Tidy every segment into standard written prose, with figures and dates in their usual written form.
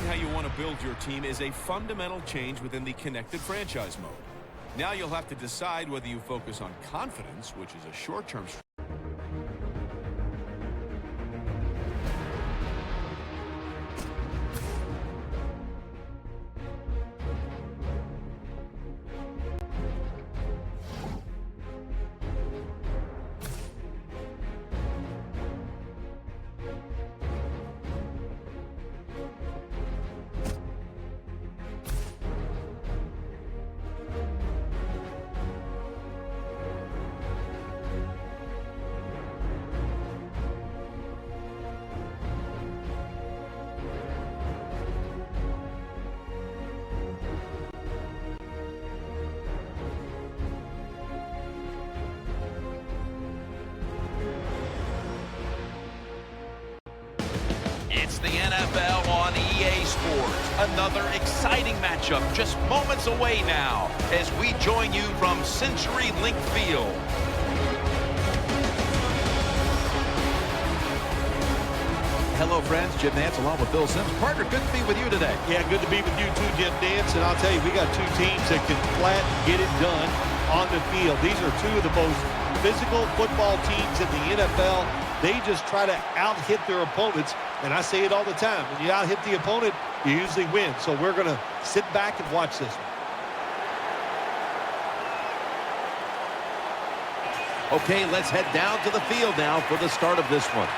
how you want to build your team is a fundamental change within the connected franchise mode. Now you'll have to decide whether you focus on confidence, which is a short-term strategy. It's the NFL on EA Sports. Another exciting matchup just moments away now as we join you from CenturyLink Field. Hello, friends. Jim Nance along with Bill Sims. Partner, good to be with you today. Yeah, good to be with you too, Jim Nance. And I'll tell you, we got two teams that can flat get it done on the field. These are two of the most physical football teams in the NFL. They just try to out-hit their opponents. And I say it all the time. When you out-hit the opponent, you usually win. So we're going to sit back and watch this one. Okay, let's head down to the field now for the start of this one.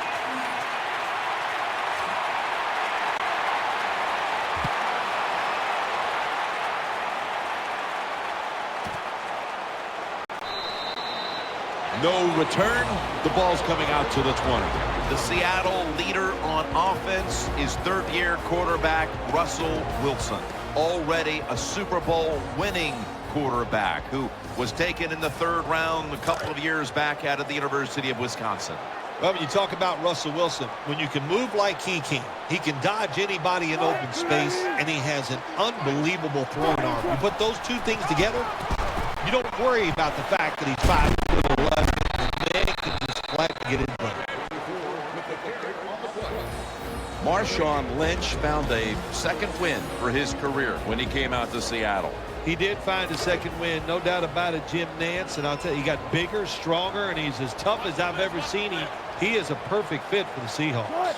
No return. The ball's coming out to the 20. The Seattle leader on offense is third-year quarterback Russell Wilson. Already a Super Bowl winning quarterback who was taken in the third round a couple of years back out of the University of Wisconsin. Well, when you talk about Russell Wilson, when you can move like he can dodge anybody in open space, and he has an unbelievable throwing arm. You put those two things together, you don't worry about the fact that he's 5'11", and can just flat get in front. Marshawn Lynch found a second win for his career when he came out to Seattle. He did find a second win, no doubt about it, Jim Nance. And I'll tell you, he got bigger, stronger, and he's as tough as I've ever seen him. He is a perfect fit for the Seahawks.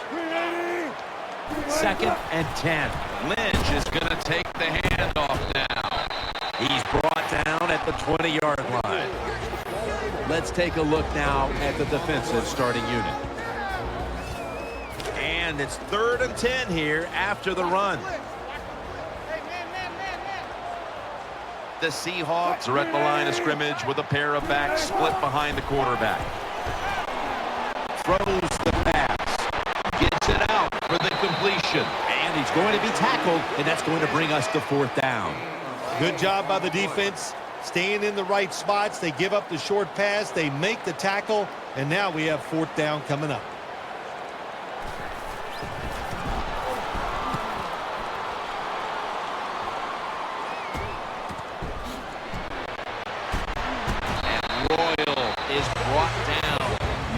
2nd and 10. Lynch is going to take the handoff now. He's brought down at the 20-yard line. Let's take a look now at the defensive starting unit. And it's 3rd and 10 here after the run. The Seahawks are at the line of scrimmage with a pair of backs split behind the quarterback. Throws the pass. Gets it out for the completion. And he's going to be tackled, and that's going to bring us to 4th down. Good job by the defense, staying in the right spots. They give up the short pass. They make the tackle, and now we have 4th down coming up.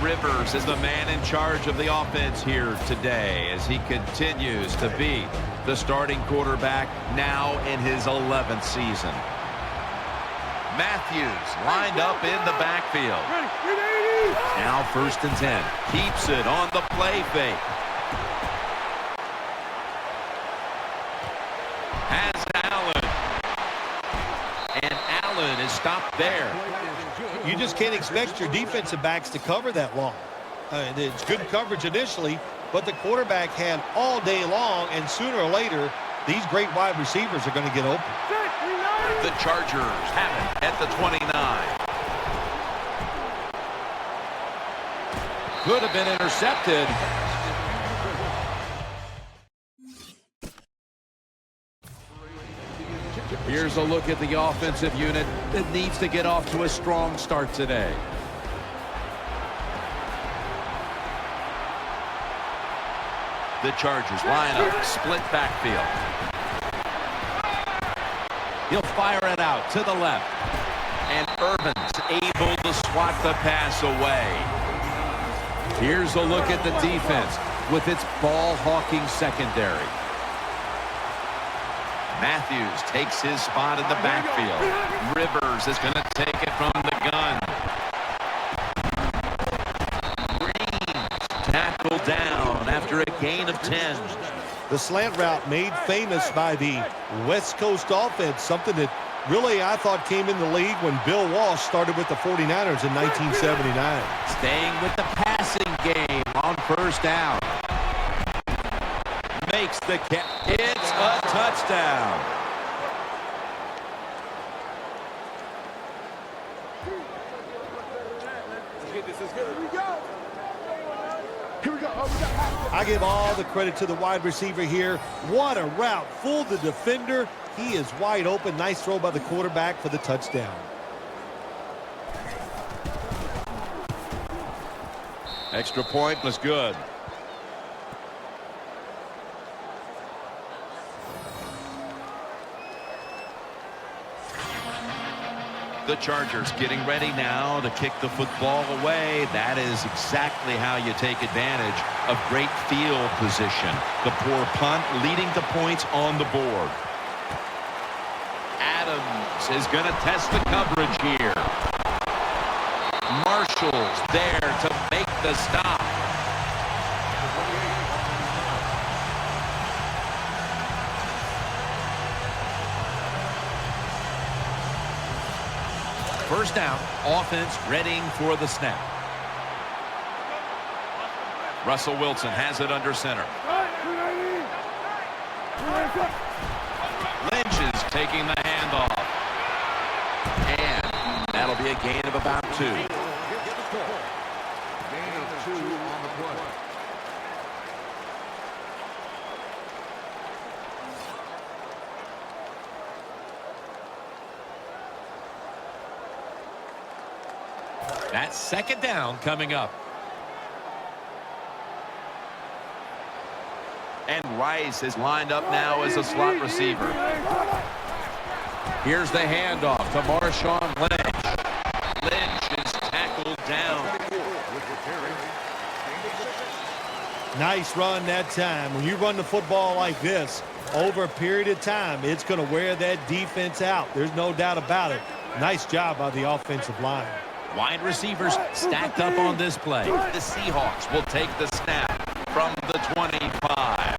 Rivers is the man in charge of the offense here today as he continues to be the starting quarterback now in his 11th season. Matthews lined up in the backfield. Now 1st and 10. Keeps it on the play fake. Has Allen. And Allen is stopped there. You just can't expect your defensive backs to cover that long. It's good coverage initially, but the quarterback had all day long, and sooner or later, these great wide receivers are going to get open. The Chargers have it at the 29. Could have been intercepted. Here's a look at the offensive unit that needs to get off to a strong start today. The Chargers line up, split backfield. He'll fire it out to the left. And Urban's able to swat the pass away. Here's a look at the defense with its ball-hawking secondary. Matthews takes his spot in the backfield. Rivers is going to take it from the gun. Green tackled down after a gain of 10. The slant route made famous by the West Coast offense, something that really I thought came in the league when Bill Walsh started with the 49ers in 1979. Staying with the passing game on first down. Makes the catch. It's a touchdown. I give all the credit to the wide receiver here. What a route. Fooled the defender. He is wide open. Nice throw by the quarterback for the touchdown. Extra point was good. The Chargers getting ready now to kick the football away. That is exactly how you take advantage of great field position. The poor punt leading to points on the board. Adams is going to test the coverage here. Marshall's there to make the stop. First down, offense readying for the snap. Russell Wilson has it under center. Lynch is taking the handoff. And that'll be a gain of about 2. Gain of 2 on the play. That's second down coming up. And Rice is lined up now as a slot receiver. Here's the handoff to Marshawn Lynch. Lynch is tackled down. Nice run that time. When you run the football like this, over a period of time, it's going to wear that defense out. There's no doubt about it. Nice job by the offensive line. Wide receivers stacked up on this play. The Seahawks will take the snap from the 25.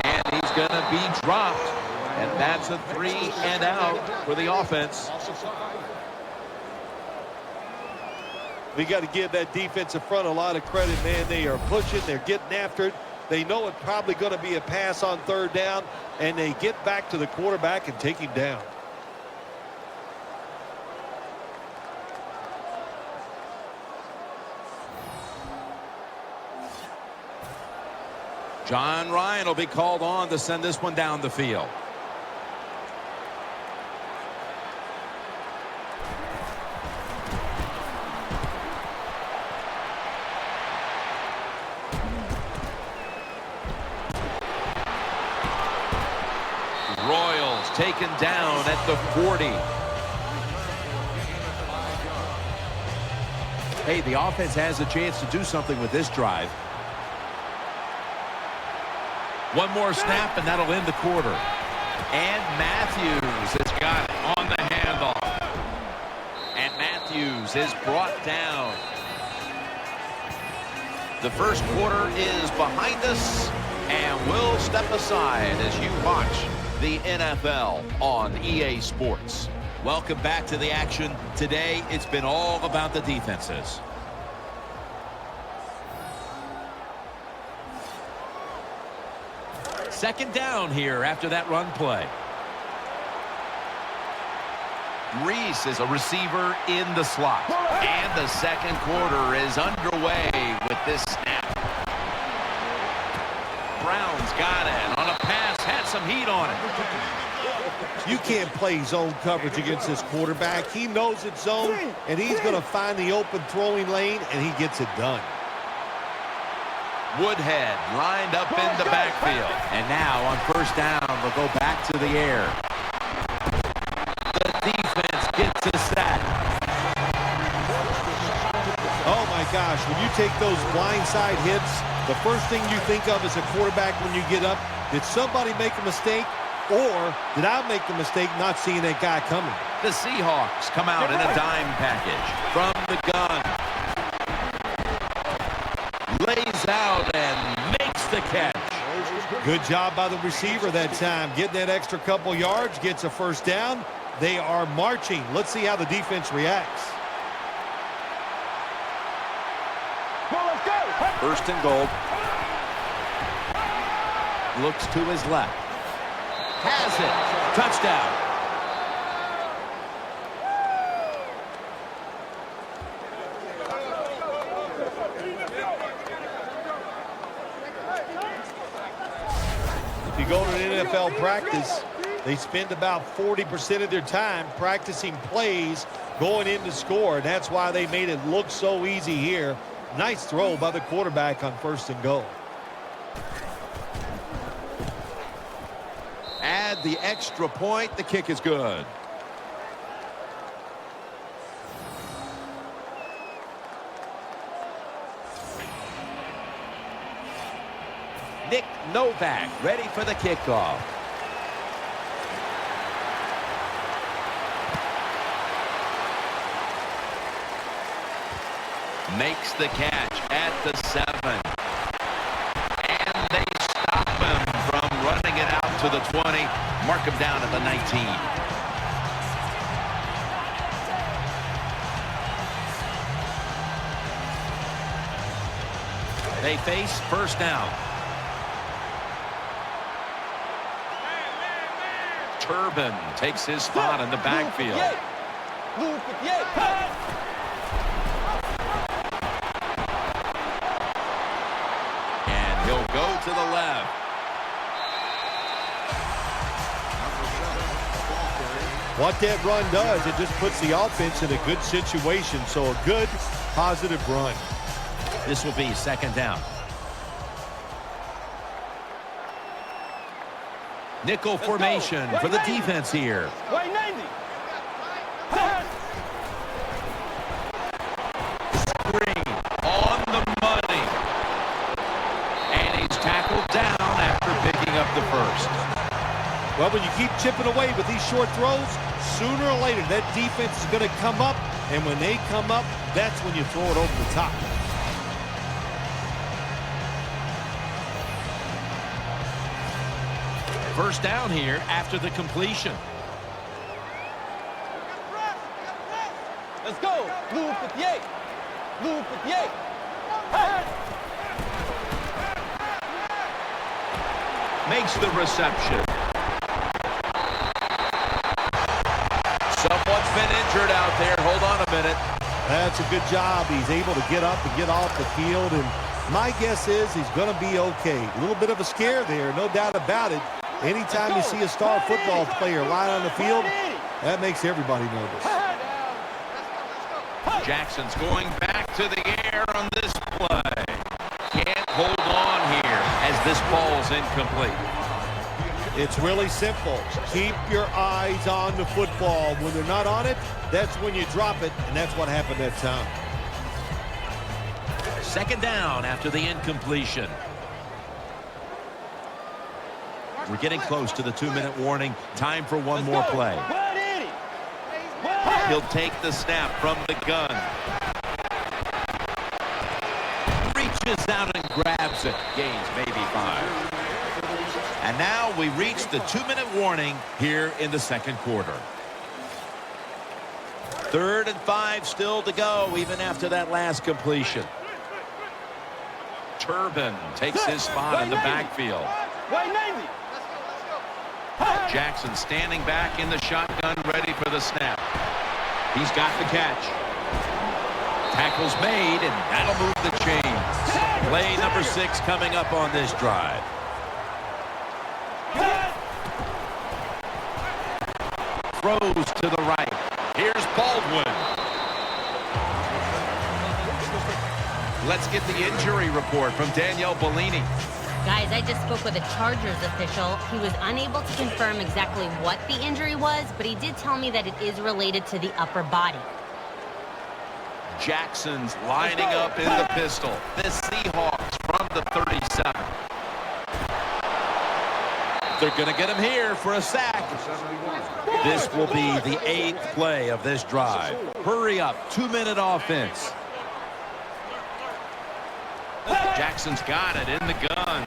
And he's going to be dropped. And that's a 3 and out for the offense. We got to give that defensive front a lot of credit, man. They are pushing. They're getting after it. They know it's probably going to be a pass on third down, and they get back to the quarterback and take him down. John Ryan will be called on to send this one down the field. Royals taken down at the 40. Hey, the offense has a chance to do something with this drive. One more snap, and that'll end the quarter. And Matthews has got it on the handoff. And Matthews is brought down. The first quarter is behind us, and we'll step aside as you watch the NFL on EA Sports. Welcome back to the action. Today, it's been all about the defenses. Second down here after that run play. Reese is a receiver in the slot. And the second quarter is underway with this snap. Brown's got it on a pass, had some heat on it. You can't play zone coverage against this quarterback. He knows it's zone, and he's going to find the open throwing lane, and he gets it done. Woodhead lined up in the backfield. And now on first down, they'll go back to the air. The defense gets a sack. Oh, my gosh. When you take those blindside hits, the first thing you think of as a quarterback when you get up Did somebody make a mistake, or did I make the mistake not seeing that guy coming? The Seahawks come out in a dime package from the gun. Lays out and makes the catch. Good job by the receiver that time. Getting that extra couple yards, gets a first down. They are marching. Let's see how the defense reacts. First and goal. Looks to his left. Has it. Touchdown. If you go to an NFL practice, they spend about 40% of their time practicing plays going in to score. And that's why they made it look so easy here. Nice throw by the quarterback on first and goal. Add the extra point. The kick is good. Nick Novak ready for the kickoff. Makes the catch at the 7. And they stop him from running it out to the 20. Mark him down at the 19. They face first down. Turbin takes his spot in the backfield. And he'll go to the left. What that run does, it just puts the offense in a good situation. So a good, positive run. This will be second down. Nickel formation for the defense here. Screen on the money. And he's tackled down after picking up the first. Well, when you keep chipping away with these short throws, sooner or later that defense is going to come up. And when they come up, that's when you throw it over the top. First down here after the completion. Let's go. Blue 58. Blue 58. Makes the reception. Someone's been injured out there. Hold on a minute. That's a good job. He's able to get up and get off the field. And my guess is he's going to be okay. A little bit of a scare there, no doubt about it. Anytime you see a star football player lie on the field, that makes everybody nervous. Jackson's going back to the air on this play. Can't hold on here as this ball's incomplete. It's really simple. Keep your eyes on the football. When they're not on it, that's when you drop it, and that's what happened that time. Second down after the incompletion. We're getting close to the 2-minute warning. Time for one more play. He'll take the snap from the gun. Reaches out and grabs it. Gains maybe 5. And now we reach the 2-minute warning here in the second quarter. 3rd and 5 still to go even after that last completion. Turbin takes his spot in the backfield. Jackson standing back in the shotgun, ready for the snap. He's got the catch. Tackle's made, and that'll move the chains. Play number 6 coming up on this drive. Throws to the right. Here's Baldwin. Let's get the injury report from Danielle Bellini. Guys, I just spoke with a Chargers official. He was unable to confirm exactly what the injury was, but he did tell me that it is related to the upper body. Jackson's lining up in the pistol. The Seahawks from the 37. They're going to get him here for a sack. This will be the 8th play of this drive. Hurry up, 2-minute offense. Jackson's got it in the gun.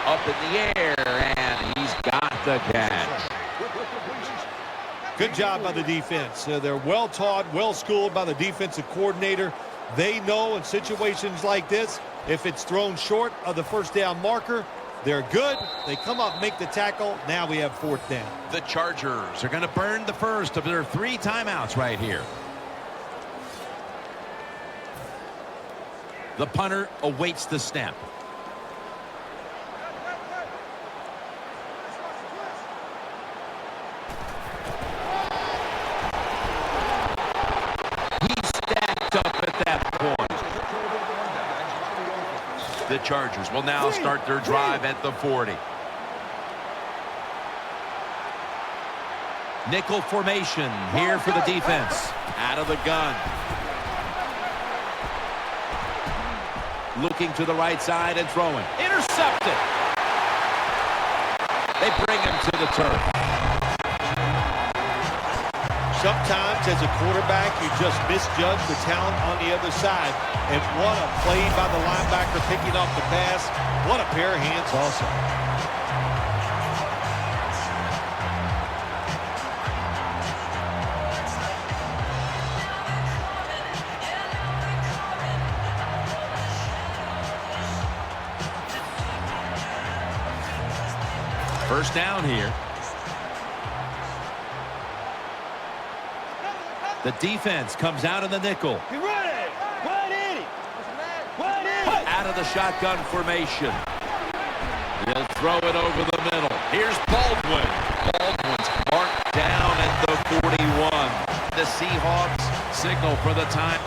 Up in the air, and he's got the catch. Good job by the defense. They're well-taught, well-schooled by the defensive coordinator. They know in situations like this, if it's thrown short of the first down marker, they're good. They come up, make the tackle. Now we have 4th down. The Chargers are going to burn the first of their 3 timeouts right here. The punter awaits the snap. He's stacked up at that point. The Chargers will now start their drive at the 40. Nickel formation here for the defense. Out of the gun. Looking to the right side and throwing. Intercepted. They bring him to the turf. Sometimes as a quarterback, you just misjudge the talent on the other side. And what a play by the linebacker picking off the pass. What a pair of hands also. First down here. The defense comes out in the nickel. Get ready. 180. 180. Out of the shotgun formation. He'll throw it over the middle. Here's Baldwin. Baldwin's marked down at the 41. The Seahawks signal for the time.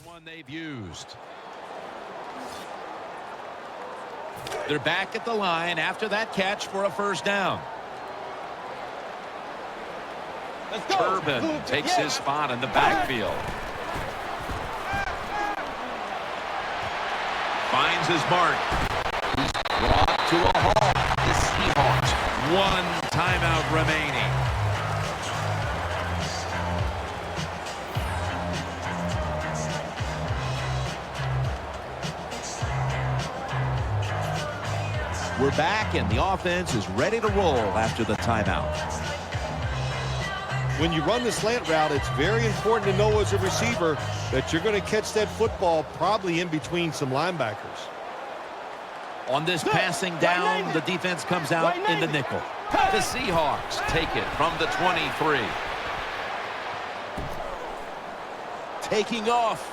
One they've used. They're back at the line after that catch for a first down. Let's go. Turbin takes his spot in the backfield. Finds his mark. He's brought to a halt. The Seahawks, 1 timeout remaining. We're back, and the offense is ready to roll after the timeout. When you run the slant route, it's very important to know as a receiver that you're going to catch that football probably in between some linebackers. On this passing down, the defense comes out in the nickel. The Seahawks take it from the 23. Taking off.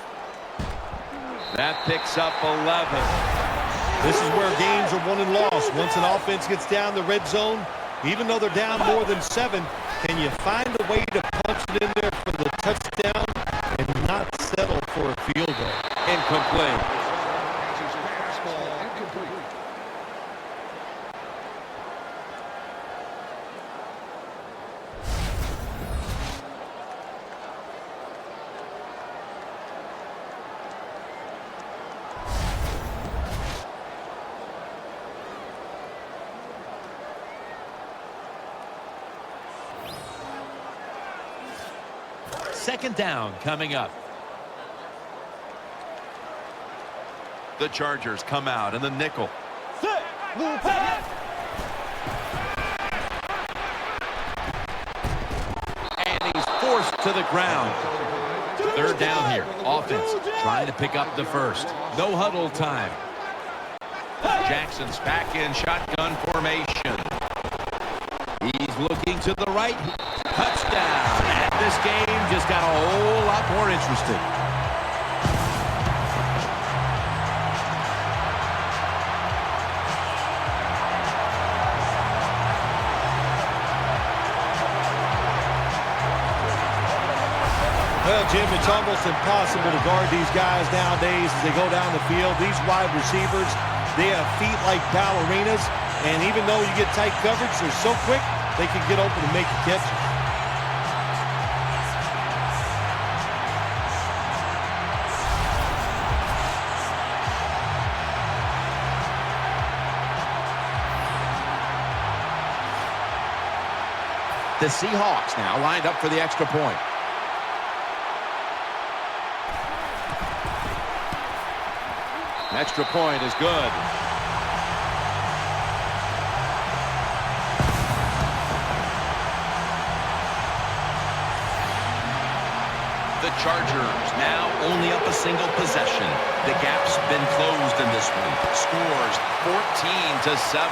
That picks up 11. This is where games are won and lost. Once an offense gets down the red zone, even though they're down more than 7, can you find a way to punch it in there for the touchdown and not settle for a field goal? Incomplete. Second down coming up. The Chargers come out in the nickel. And he's forced to the ground. Third down here. Offense trying to pick up the first. No huddle time. Jackson's back in shotgun formation. He's looking to the right. Touchdown. And this game just got a whole lot more interesting. Well, Jim, it's almost impossible to guard these guys nowadays as they go down the field. These wide receivers, they have feet like ballerinas, and even though you get tight coverage, they're so quick, they can get open and make the catches. The Seahawks now lined up for the extra point. Extra point is good. The Chargers now only up a single possession. The gap's been closed in this one. Scores 14-7.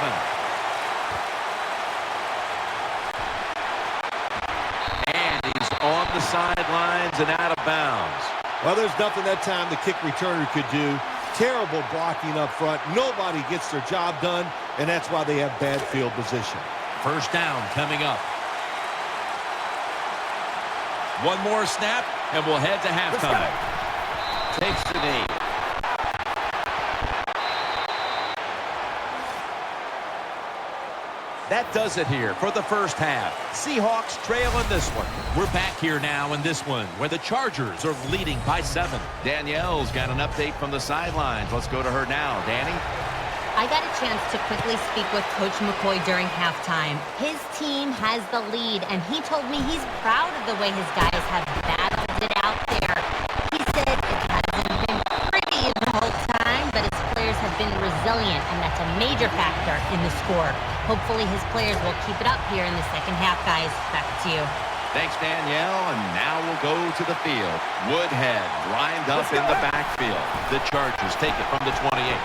And he's on the sidelines and out of bounds. Well, there's nothing that time the kick returner could do. Terrible blocking up front. Nobody gets their job done, and that's why they have bad field position. First down coming up. One more snap, and we'll head to halftime. Takes the knee. That does it here for the first half. Seahawks trail in this one. We're back here now in this one where the Chargers are leading by 7. Danielle's got an update from the sidelines. Let's go to her now. Danny? I got a chance to quickly speak with Coach McCoy during halftime. His team has the lead, and he told me he's proud of the way his guys have battled it out there. He said it hasn't been pretty the whole time, but his players have been resilient, and that's a major factor in the score. Hopefully his players will keep it up here in the second half, guys. Back to you. Thanks, Danielle, and now we'll go to the field. Woodhead lined up in the backfield. The Chargers take it from the 28.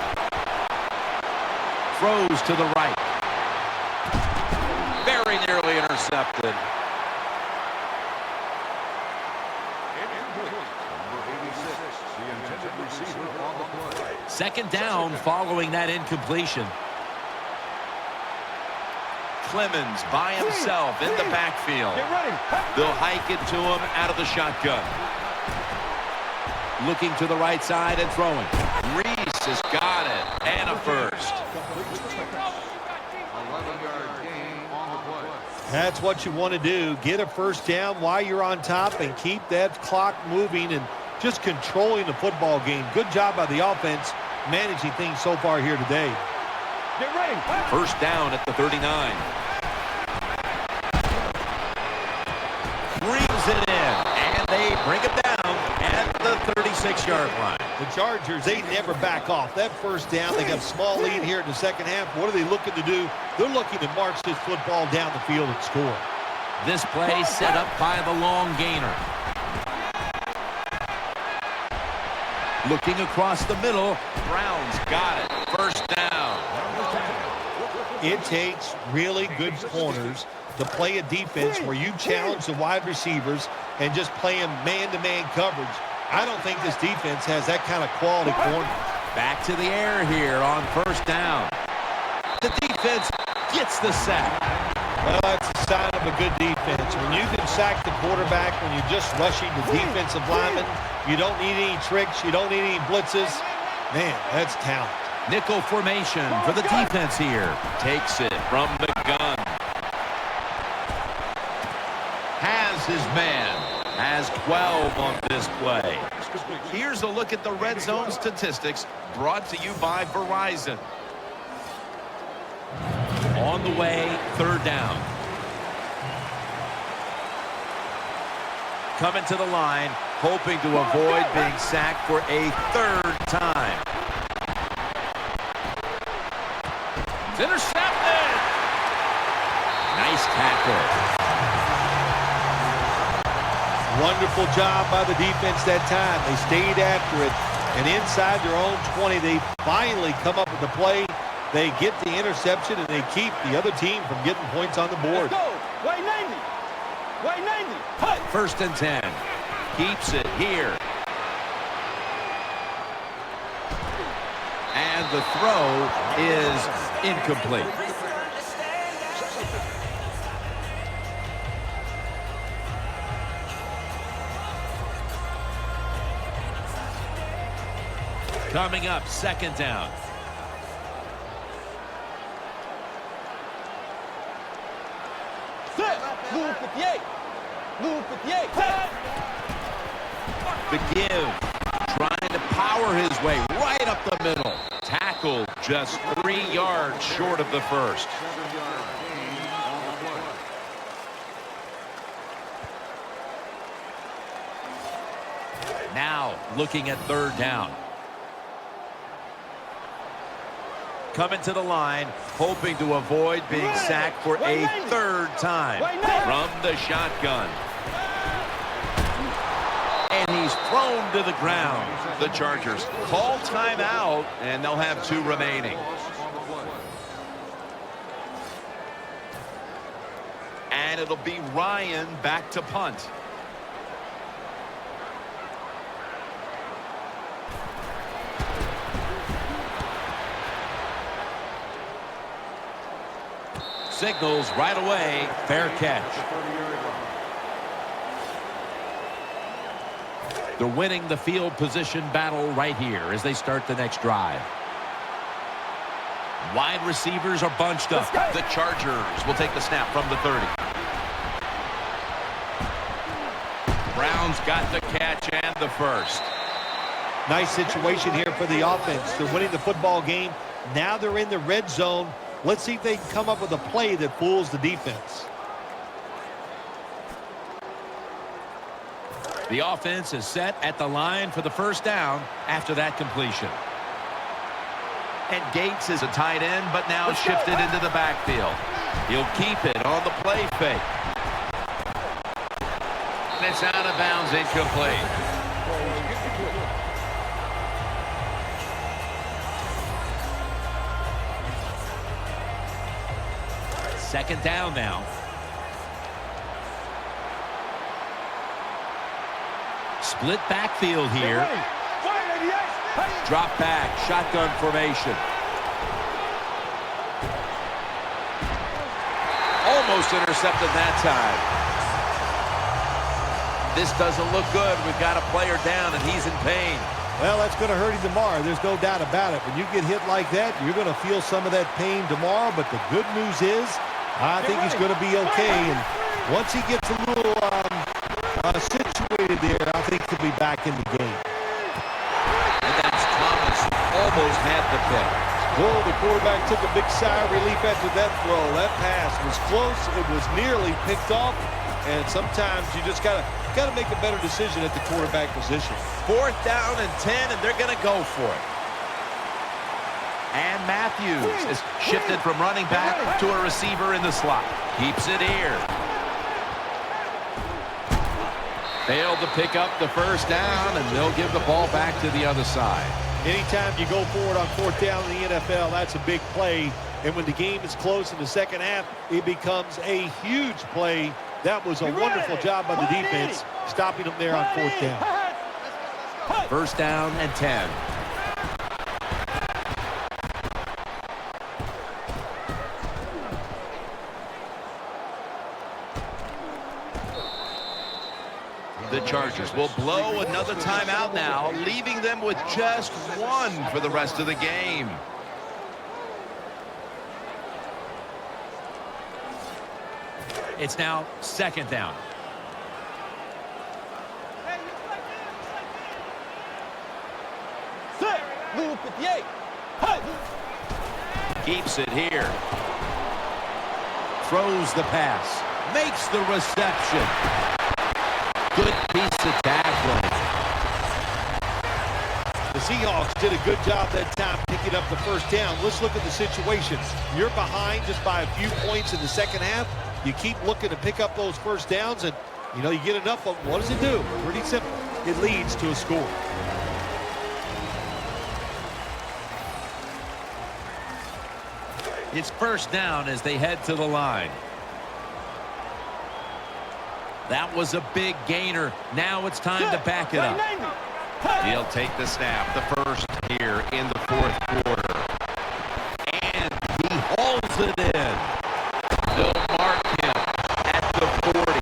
Throws to the right. Very nearly intercepted. Second down following that incompletion. Clemens by himself in the backfield. They'll hike it to him out of the shotgun. Looking to the right side and throwing. Reese has got it. And a first. That's what you want to do. Get a first down while you're on top and keep that clock moving and just controlling the football game. Good job by the offense managing things so far here today. Get ready. First down at the 39. Brings it in. And they bring it down at the 36-yard line. The Chargers, they never back off. That first down, they got a small lead here in the second half. What are they looking to do? They're looking to march this football down the field and score. This play set up by the long gainer. Looking across the middle. Brown's got it. First down. It takes really good corners to play a defense where you challenge the wide receivers and just play them man-to-man coverage. I don't think this defense has that kind of quality corner. Back to the air here on first down. The defense gets the sack. Well, that's a sign of a good defense. When you can sack the quarterback, when you're just rushing the defensive lineman, you don't need any tricks, you don't need any blitzes. Man, that's talent. Nickel formation for the defense here. Takes it from the gun. Has his man. Has 12 on this play. Here's a look at the red zone statistics brought to you by Verizon. On the way, third down. Coming to the line, hoping to avoid being sacked for a third time. It's intercepted. Nice tackle. Wonderful job by the defense that time. They stayed after it, and inside their own 20, they finally come up with the play They get the interception, and they keep the other team from getting points on the board. Let's go. White 90. White 90. Hut. 1st and 10. Keeps it here. And the throw is incomplete. Coming up, 2nd down. Set. Move 58. Move 58. The give. Trying to power his way right up the middle. Tackled just 3 yards short of the first. Now looking at 3rd down. Coming to the line, hoping to avoid being sacked for a 3rd time from the shotgun. And he's thrown to the ground. The Chargers call timeout, and they'll have 2 remaining. And it'll be Ryan back to punt. Signals right away, fair catch. They're winning the field position battle right here as they start the next drive. Wide receivers are bunched up. The Chargers will take the snap from the 30. Browns got the catch and the first. Nice situation here for the offense. They're winning the football game. Now they're in the red zone. Let's see if they can come up with a play that fools the defense. The offense is set at the line for the 1st down after that completion. And Gates is a tight end, but now shifted into the backfield. He'll keep it on the play fake. And it's out of bounds, incomplete. 2nd down now. Split backfield here. Drop back, shotgun formation. Almost intercepted that time. This doesn't look good. We've got a player down, and he's in pain. Well, that's going to hurt him tomorrow. There's no doubt about it. When you get hit like that, you're going to feel some of that pain tomorrow. But the good news is, I think he's going to be okay. And once he gets a little situated there, I think he'll be back in the game. And that's Thomas. Almost had the pick. Whoa, the quarterback took a big sigh of relief after that throw. That pass was close. It was nearly picked off. And sometimes you just got to make a better decision at the quarterback position. 4th down and 10, and they're going to go for it. And Matthews is shifted from running back to a receiver in the slot. Keeps it here. Failed to pick up the 1st down, and they'll give the ball back to the other side. Anytime you go forward on 4th down in the NFL, that's a big play. And when the game is close in the 2nd half, it becomes a huge play. That was a wonderful job by the defense, stopping them there on 4th down. 1st down and 10. The Chargers will blow another timeout now, leaving them with just 1 for the rest of the game. It's now 2nd down. Set. Move 58. Keeps it here. Throws the pass. Makes the reception. Good piece of tackling. The Seahawks did a good job that time picking up the 1st down. Let's look at the situations. You're behind just by a few points in the 2nd half. You keep looking to pick up those 1st downs, and, you know, you get enough of them. What does it do? Pretty simple. It leads to a score. It's first down as they head to the line. That was a big gainer. Now it's time to back it up. He'll take the snap, the first here in the fourth quarter. And he hauls it in. They'll mark him at the 40.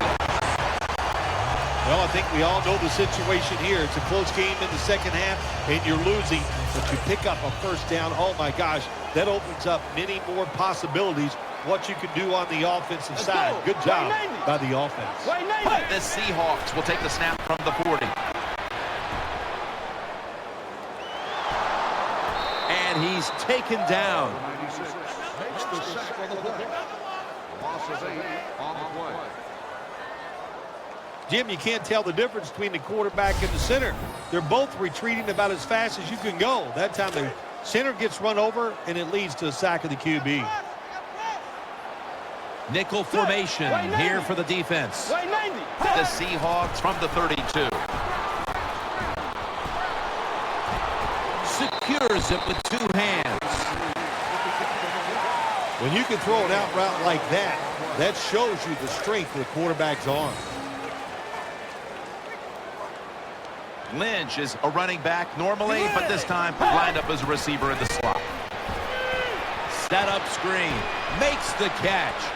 Well, I think we all know the situation here. It's a close game in the second half, and you're losing. But you pick up a first down. Oh, my gosh, that opens up many more possibilities what you can do on the offensive side. Good job by the offense. The Seahawks will take the snap from the 40. And he's taken down. Jim, you can't tell the difference between the quarterback and the center. They're both retreating about as fast as you can go. That time the center gets run over, and it leads to a sack of the QB. Nickel formation here for the defense. The Seahawks from the 32. Secures it with two hands. When you can throw an out route like that, that shows you the strength of the quarterback's arm. Lynch is a running back normally, but this time lined up as a receiver in the slot. Set up screen. Makes the catch.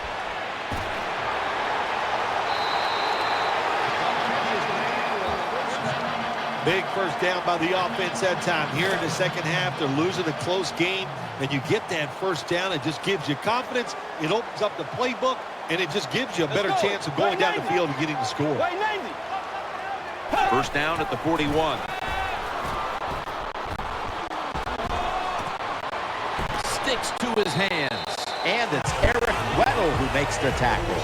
Big first down by the offense that time. Here in the second half, they're losing a close game, and you get that first down. It just gives you confidence. It opens up the playbook, and it just gives you a better chance of going down the field and getting the score. First down at the 41. Sticks to his hands. And it's Eric Weddle who makes the tackle.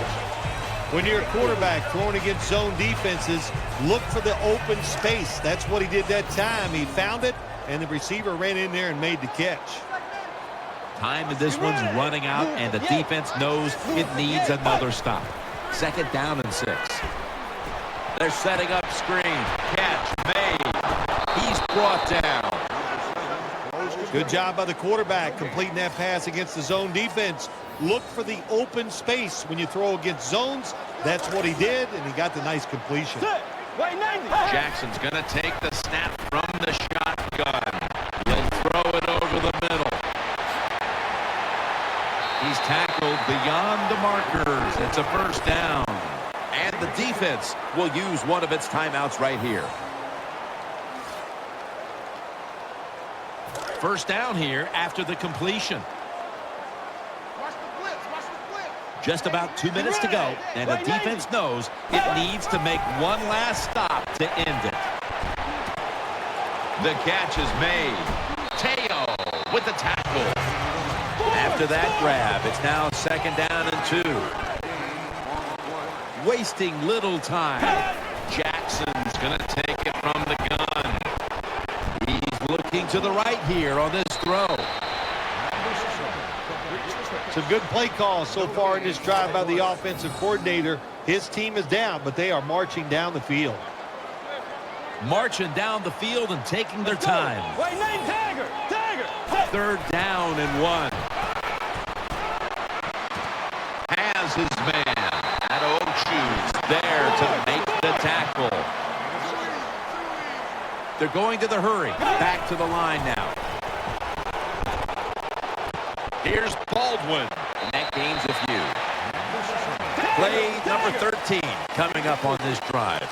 When you're a quarterback throwing against zone defenses, look for the open space. That's what he did that time. He found it, and the receiver ran in there and made the catch. Time in this one's running out, and the defense knows it needs another stop. Second down and 6. They're setting up screen. Catch made. He's brought down. Good job by the quarterback completing that pass against the zone defense. Look for the open space when you throw against zones. That's what he did, and he got the nice completion. Jackson's going to take the snap from the shotgun. He'll throw it over the middle. He's tackled beyond the markers. It's a first down. And the defense will use one of its timeouts right here. First down here after the completion. Just about 2 minutes to go, and the defense knows it needs to make one last stop to end it. The catch is made. Teo with the tackle. After that grab, it's now second down and 2. Wasting little time. Jackson's going to take it from the gun. He's looking to the right here on this throw. Some good play calls so far in this drive by the offensive coordinator. His team is down, but they are marching down the field. Marching down the field and taking their time. Third down and 1. Has his man. Choose there to make the tackle. They're going to the hurry. Back to the line now. Here's Baldwin. And that gains a few. Play number 13 coming up on this drive.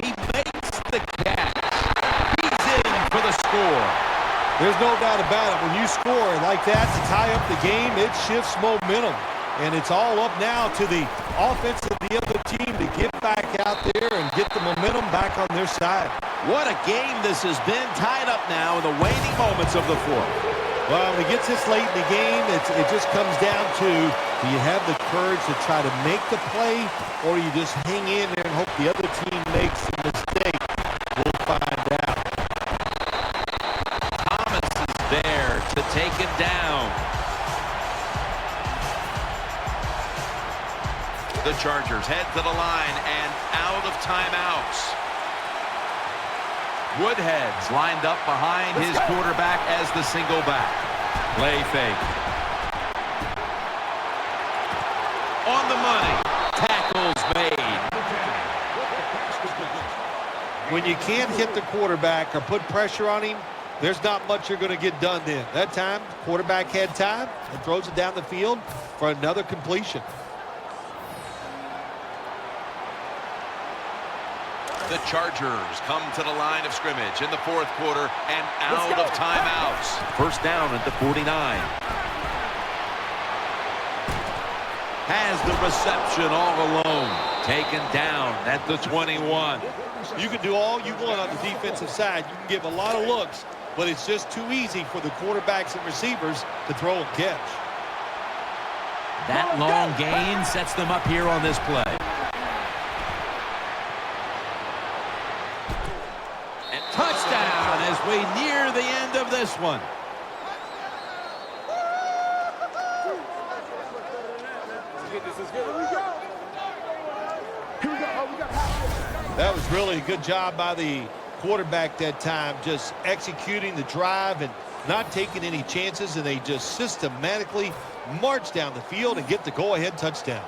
He makes the catch. He's in for the score. There's no doubt about it. When you score like that to tie up the game, it shifts momentum. And it's all up now to the offense of the other team to get back out there and get the momentum back on their side. What a game this has been, tied up now in the waning moments of the fourth. Well, when it gets this late in the game, it just comes down to, do you have the courage to try to make the play, or you just hang in there and hope the other team makes a mistake? We'll find out. There to take him down. The Chargers head to the line and out of timeouts. Woodhead's lined up behind his quarterback as the single back. Play fake. On the money. Tackles made. When you can't hit the quarterback or put pressure on him, there's not much you're going to get done then. That time, quarterback had time and throws it down the field for another completion. The Chargers come to the line of scrimmage in the fourth quarter and out of timeouts. First down at the 49. Has the reception all alone. Taken down at the 21. You can do all you want on the defensive side. You can give a lot of looks, but it's just too easy for the quarterbacks and receivers to throw and catch. That long gain sets them up here on this play. And touchdown as we near the end of this one. That was really a good job by the quarterback that time, just executing the drive and not taking any chances, and they just systematically march down the field and get the go-ahead touchdown.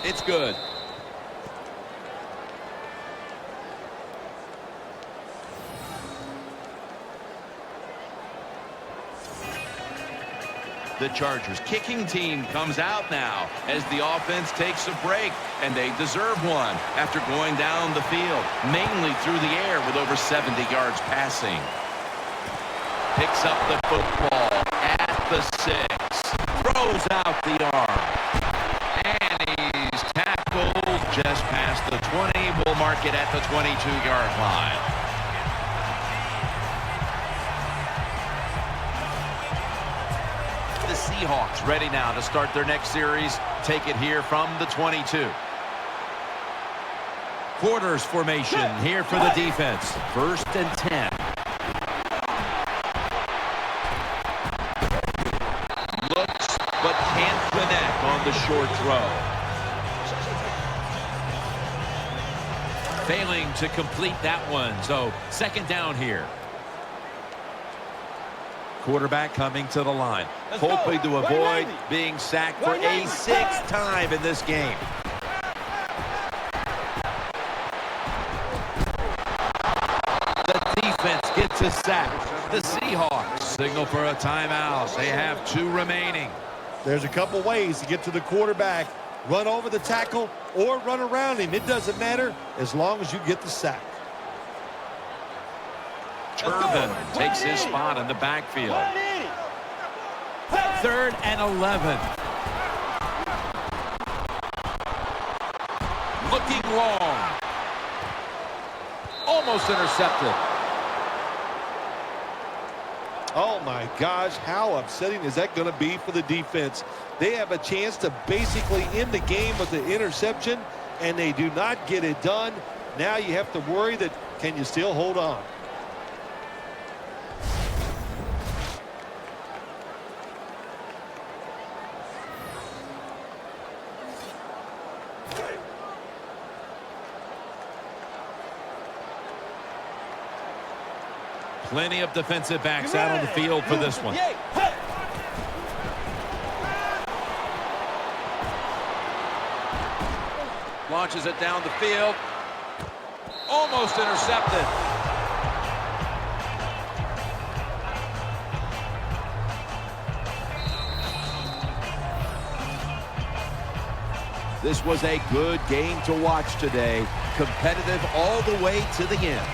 It's good. The Chargers kicking team comes out now as the offense takes a break, and they deserve one after going down the field, mainly through the air with over 70 yards passing. Picks up the football at the 6. Throws out the arm. And he's tackled just past the 20. We'll mark it at the 22-yard line. The Seahawks ready now to start their next series. Take it here from the 22. Quarters formation here for the defense. First and 10. Looks but can't connect on the short throw. Failing to complete that one. So second down here. Quarterback coming to the line, hoping to avoid being sacked for a 6th time in this game. The defense gets a sack. The Seahawks signal for a timeout. They have 2 remaining. There's a couple ways to get to the quarterback. Run over the tackle or run around him. It doesn't matter as long as you get the sack. Turbin takes his spot in the backfield. 3rd and 11. Looking long. Almost intercepted. Oh my gosh, how upsetting is that going to be for the defense? They have a chance to basically end the game with the interception, and they do not get it done. Now you have to worry that, can you still hold on? Plenty of defensive backs out on the field for this one. Launches it down the field. Almost intercepted. This was a good game to watch today. Competitive all the way to the end.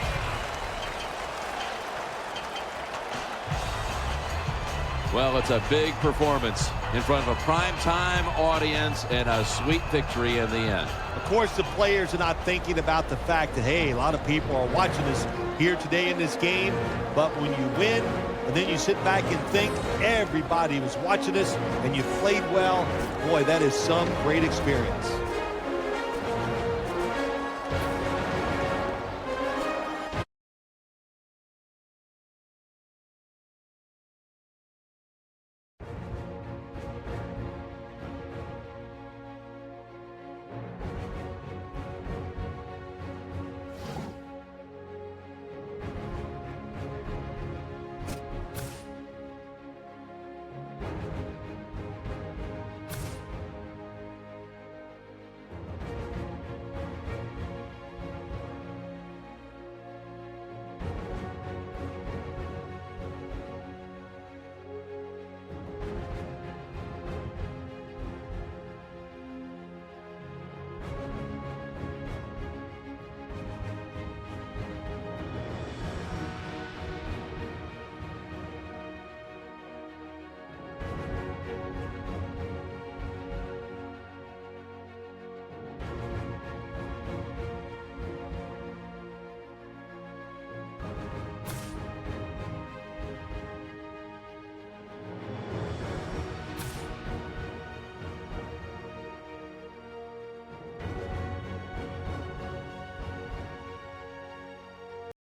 Well, it's a big performance in front of a primetime audience and a sweet victory in the end. Of course, the players are not thinking about the fact that, hey, a lot of people are watching us here today in this game. But when you win, and then you sit back and think everybody was watching us and you played well, boy, that is some great experience.